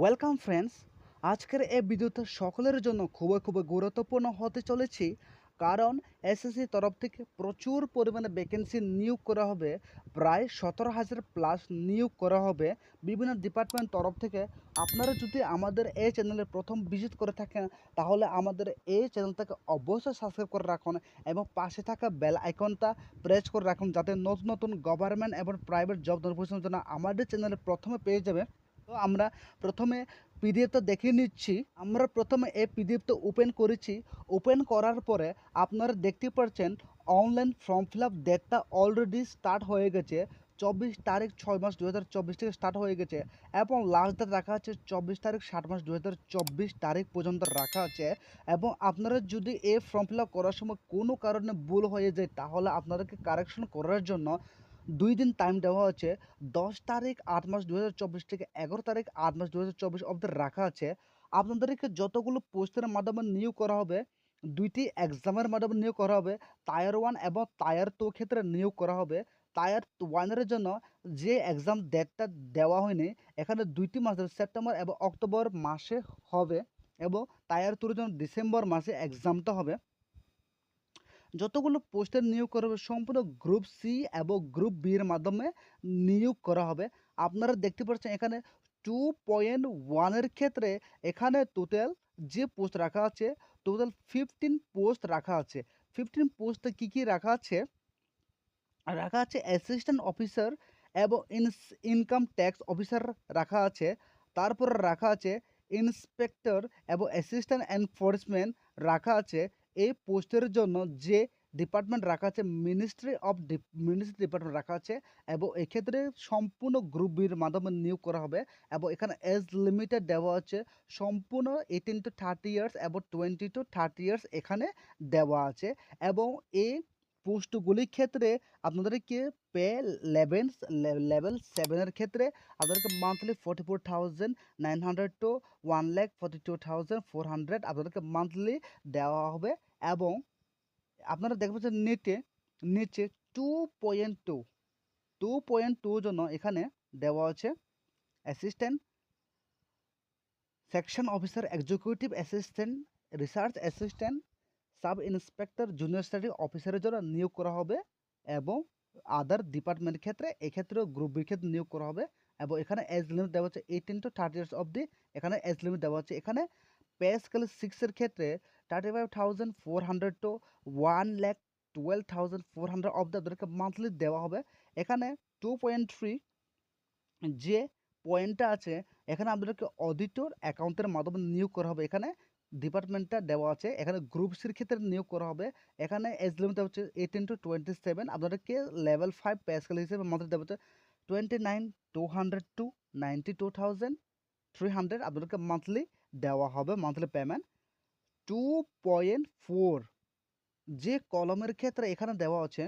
Welcome friends. আজকের এই ভিডিওটা সকলের জন্য খুবই গুরুত্বপূর্ণ হতে চলেছি, কারণ এসএসসি তরফ থেকে প্রচুর পরিমাণে ভ্যাকেন্সি নিয়োগ করা হবে। প্রায় 17,000 প্লাস নিয়োগ করা হবে বিভিন্ন ডিপার্টমেন্ট তরফ থেকে। আপনারা যদি আমাদের এই চ্যানেলে প্রথম ভিজিট করে থাকেন, তাহলে আমাদের এই চ্যানেলটাকে অবশ্যই সাবস্ক্রাইব করে রাখুন এবং পাশে থাকা বেল আইকনটা প্রেস করে রাখুন, যাতে নতুন নতুন গভর্নমেন্ট এবং প্রাইভেট জব নোটিফিকেশনের জন্য আমাদের চ্যানেলে প্রথমে পেয়ে যাবে। তো আমরা প্রথমে পিডিএফটা দেখে নিচ্ছি। আমরা প্রথমে এই পিডিএফটা ওপেন করেছি। ওপেন করার পরে আপনারা দেখতে পাচ্ছেন অনলাইন ফর্ম ফিল আপ ডেটটা অলরেডি স্টার্ট হয়ে গেছে। 24 তারিখ 6 মাস 2024 থেকে স্টার্ট হয়ে গেছে এবং লাস্ট ডেট রাখা আছে 24 তারিখ 7 মাস 2024 তারিখ পর্যন্ত রাখা আছে। এবং আপনারা যদি এই ফর্ম ফিল আপ করার সময় কোনো কারণে ভুল হয়ে যায়, তাহলে আপনাদেরকে কারেকশন করার জন্য 2 দিন টাইম দেওয়া আছে। 10 তারিখ 8 মাস 2024 থেকে 11 তারিখ 8 মাস 2024 অবধি রাখা আছে। আপনাদেরকে যতগুলো পোস্টের মাধ্যমে নিয়োগ করা হবে, দুইটি এক্সামের মাধ্যমে নিয়োগ করা হবে। টায়ার 1 এবং টায়ার 2 ক্ষেত্রে নিয়োগ করা হবে। টায়ার 1 এর জন্য যে এক্সাম ডেটটা দেওয়া হয়নি, এখানে দুইটি মাস সেপ্টেম্বর এবং অক্টোবর মাসে হবে, এবং টায়ার 2 এর জন্য ডিসেম্বর মাসে এক্সামটা হবে। যতগুলো পোস্টের নিয়োগ করা হবে সম্পূর্ণ গ্রুপ সি এবং গ্রুপ বি এর মাধ্যমে নিয়োগ করা হবে। আপনারা দেখতে পাচ্ছেন এখানে 2.1 ক্ষেত্রে এখানে টোটাল যে পোস্ট রাখা আছে, টোটাল 15 পোস্ট রাখা আছে। 15 পোস্টে কী রাখা আছে? রাখা আছে অ্যাসিস্ট্যান্ট অফিসার এবং ইনকাম ট্যাক্স অফিসার রাখা আছে। তারপর রাখা আছে ইন্সপেক্টর এবং অ্যাসিস্ট্যান্ট এনফোর্সমেন্ট রাখা আছে। এই পোস্টের জন্য যে ডিপার্টমেন্ট রাখা আছে মিনিস্ট্রি ডিপার্টমেন্ট রাখা আছে, এবং এক্ষেত্রে সম্পূর্ণ গ্রুপ বির মাধ্যমে নিয়োগ করা হবে। এবং এখানে এজ লিমিটেড দেওয়া আছে সম্পূর্ণ 18 to 30 ইয়ার্স এবং 20 to 30 ইয়ার্স এখানে দেওয়া আছে। এবং এই পোস্টগুলির ক্ষেত্রে আপনাদেরকে পে লেভেল 7 এর ক্ষেত্রে আপনাদেরকে মান্থলি 44,900 টু 1,42,400 আপনাদেরকে মান্থলি দেওয়া হবে। এবং আপনারা দেখতে পাচ্ছেন নিচে 2.2 জন্য এখানে দেওয়া আছে assistant section officer, executive assistant, research assistant, sub inspector, junior study অফিসারের জন্য নিয়োগ করা হবে। এবং আদার ডিপার্টমেন্ট ক্ষেত্রে এক্ষেত্রেও গ্রুপ বির ক্ষেত্রে নিয়োগ করা হবে। এবং এখানে এজ লিমিট দেওয়া হচ্ছে 18 to 30 ইয়ার্স অবধি এখানে এজ লিমিট দেওয়া হচ্ছে। এখানে পে স্কেল 6 এর ক্ষেত্রে 35,400 টু 1,12,400 অবধি আপনাদেরকে মান্থলি দেওয়া হবে। এখানে 2.3 যে পয়েন্টটা আছে, এখানে আপনাদেরকে অডিটর অ্যাকাউন্টের মাধ্যমে নিয়োগ করা হবে। এখানে ডিপার্টমেন্টটা দেওয়া আছে। এখানে গ্রুপ সির ক্ষেত্রে নিয়োগ করা হবে। এখানে এজ লিমিট হচ্ছে 18 to 27। আপনাদেরকে লেভেল 5 পে স্কেল হিসেবে মান্থলি দেওয়া হচ্ছে 29,200 টু 92,300 আপনাদেরকে মান্থলি দেওয়া হবে, মান্থলি পেমেন্ট। 2.4 যে কলমের ক্ষেত্রে এখানে দেওয়া আছে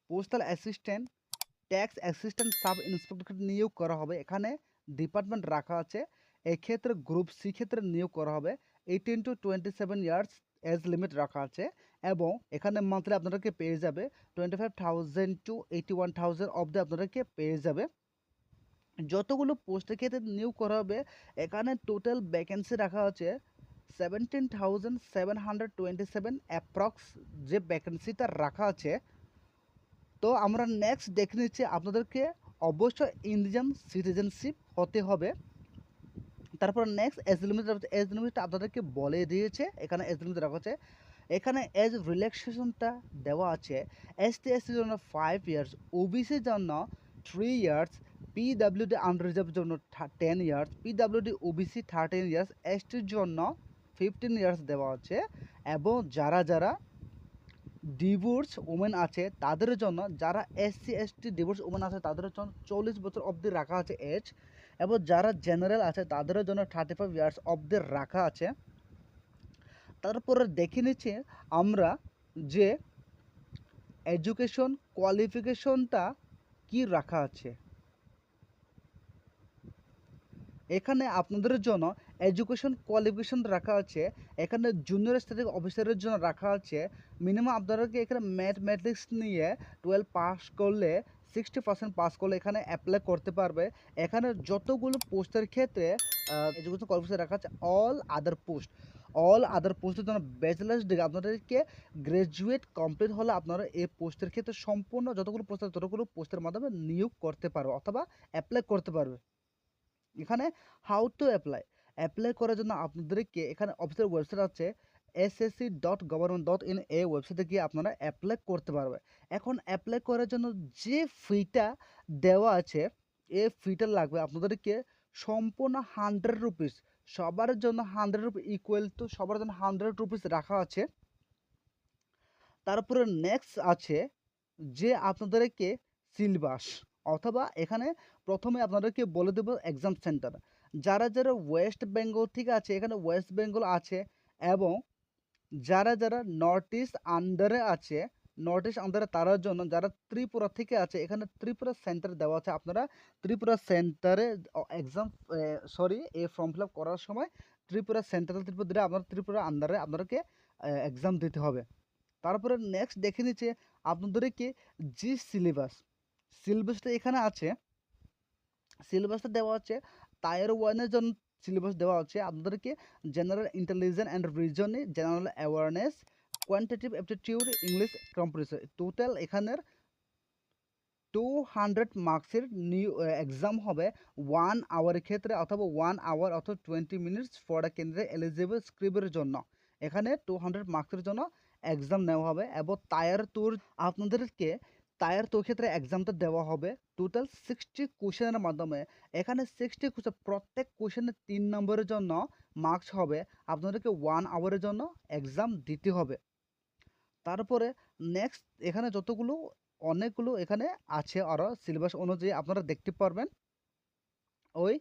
postal assistant, tax assistant, sub inspector নিয়োগ করা হবে। এখানে ডিপার্টমেন্ট রাখা আছে। এক্ষেত্রে গ্রুপ সি ক্ষেত্রে নিয়োগ করা হবে। 18 to 27 ইয়ার্স এজ লিমিট রাখা আছে। এবং এখানে মান্থলি আপনাদেরকে পেয়ে যাবে 25,000 টু 81,000 অবধি আপনাদেরকে পেয়ে যাবে। যতগুলো পোস্টের ক্ষেত্রে নিয়োগ করা হবে, এখানে টোটাল ভ্যাকেন্সি রাখা আছে 17,727 অ্যাপ্রক্স যে ভ্যাকেন্সিটা রাখা আছে। তো আমরা নেক্সট দেখে নিচ্ছি, আপনাদেরকে অবশ্যই ইন্ডিয়ান সিটিজেনশিপ হতে হবে। তারপর নেক্সট এজ লিমিট আপনাদেরকে বলে দিয়েছে। এখানে এজ লিমিট রাখা আছে। এখানে এজ রিল্যাক্সেশনটা দেওয়া আছে ST/SCর জন্য 5 ইয়ার্স, ওবিসির জন্য 3 ইয়ার্স, পিডাব্লিউডি আনরিজার্ভের জন্য 10 ইয়ার্স, পিডাব্লিউডি ওবিসি 13 ইয়ার্স, এসটির জন্য 15 ইয়ার্স দেওয়া আছে। এবং যারা ডিভোর্স ওমেন আছে তাদের জন্য, যারা SC/ST ডিভোর্স ওমেন আছে তাদের জন্য 40 বছর অবধি রাখা আছে এজ। এবং যারা জেনারেল আছে তাদের জন্য 35 ইয়ার্স অবধি রাখা আছে। তারপরে দেখে নিচ্ছি আমরা যে এডুকেশন কোয়ালিফিকেশনটা কি রাখা আছে। এখানে আপনাদের জন্য এডুকেশন কোয়ালিফিকেশন রাখা আছে। এখানে জুনিয়র স্ট্যাটিক অফিসারের জন্য রাখা আছে মিনিমাম আপনাদেরকে এখানে ম্যাথমেটিক্স নিয়ে 12 পাস করলে 60% পাস করলে এখানে অ্যাপ্লাই করতে পারবে। এখানে যতগুলো পোস্টের ক্ষেত্রে এডুকেশন কোয়ালিফিকেশন রাখা আছে অল আদার পোস্টের জন্য ব্যাচেলার্স ডিগ্রি আপনাদেরকে গ্র্যাজুয়েট কমপ্লিট হলে আপনারা এই পোস্টের ক্ষেত্রে সম্পূর্ণ যতগুলো পোস্ট আছে ততগুলো পোস্টের মাধ্যমে নিয়োগ করতে পারবে অথবা অ্যাপ্লাই করতে পারবে। এখানে হাউ টু অ্যাপ্লাই করার জন্য আপনাদেরকে এখানে অফিসের ওয়েবসাইট আছে ssc.government.in, এই ওয়েবসাইটে গিয়ে আপনারা অ্যাপ্লাই করতে পারবে। এখন অ্যাপ্লাই করার জন্য যে ফিটা দেওয়া আছে এই ফিটা লাগবে আপনাদেরকে সম্পূর্ণ 100 রুপিস, সবার জন্য 100 রুপি ইকুয়াল টু সবার জন্য 100 রুপিস রাখা আছে। তারপরে নেক্সট আছে যে আপনাদেরকে সিলেবাস, অথবা এখানে প্রথমে আপনাদেরকে বলে দেব এক্সাম সেন্টার। যারা যারা ওয়েস্ট বেঙ্গল থেকে আছে এখানে ওয়েস্ট বেঙ্গল আছে, এবং যারা যারা নর্থ ইস্ট আন্ডারে আছে, নর্থ ইস্ট আন্ডারে তার জন্য যারা ত্রিপুরা থেকে আছে এখানে ত্রিপুরা সেন্টার দেওয়া আছে। আপনারা ত্রিপুরা সেন্টারে এক্সাম এই ফর্ম ফিল আপ করার সময় ত্রিপুরা সেন্ট্রাল ত্রিপুরা দিলে আপনার ত্রিপুরা আন্ডারে আপনাদেরকে এক্সাম দিতে হবে। তারপরে নেক্সট দেখে নিচ্ছে আপনাদেরকে যে সিলেবাসটা এখানে আছে, সিলেবাসটা দেওয়া আছে টায়ার ওয়ানের জন্য। সিলেবাস দেওয়া আছে আপনাদেরকে general intelligence and reasoning, general awareness, quantitative aptitude, English comprehension. Total এখানের 200 মার্কসের নিউ এক্সাম হবে 1 আওয়ারের ক্ষেত্রে, অথবা 1 আওয়ার অথবা 20 মিনিটস ফর দ্য কেন্দ্রে এলিজিবল স্ক্রিবের জন্য। এখানে 200 মার্কসের জন্য এক্সাম নেওয়া হবে। এবং আপনাদেরকে টায়ার টুর ক্ষেত্রে এক্সামটা দেওয়া হবে টোটাল 60 কোশ্চেনের মাধ্যমে। এখানে 60 কোশ্চেন, প্রত্যেক কোশ্চেনে 3 নম্বরের জন্য মার্কস হবে। আপনাদেরকে 1 আওয়ারের জন্য এক্সাম দিতে হবে। তারপরে নেক্সট এখানে অনেকগুলো এখানে আছে আরও সিলেবাস অনুযায়ী আপনারা দেখতে পারবেন ওই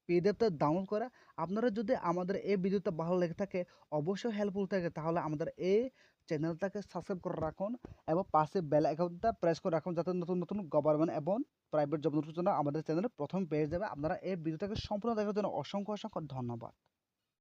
পিডিএফটা ডাউনলোড করে। আপনারা যদি আমাদের এই ভিডিওটা ভালো লেগে থাকে, অবশ্যই হেল্পফুল থাকে, তাহলে আমাদের এই চ্যানেলটাকে সাবস্ক্রাইব করে রাখুন এবং পাশে বেল আইকনটা প্রেস করে রাখুন, যাতে নতুন নতুন গভর্নমেন্ট এবং প্রাইভেট জব নোটিফিকেশন আমাদের চ্যানেলে প্রথম পেয়ে যাবে। আপনারা এই ভিডিওটাকে সম্পূর্ণ দেখার জন্য অসংখ্য অসংখ্য ধন্যবাদ।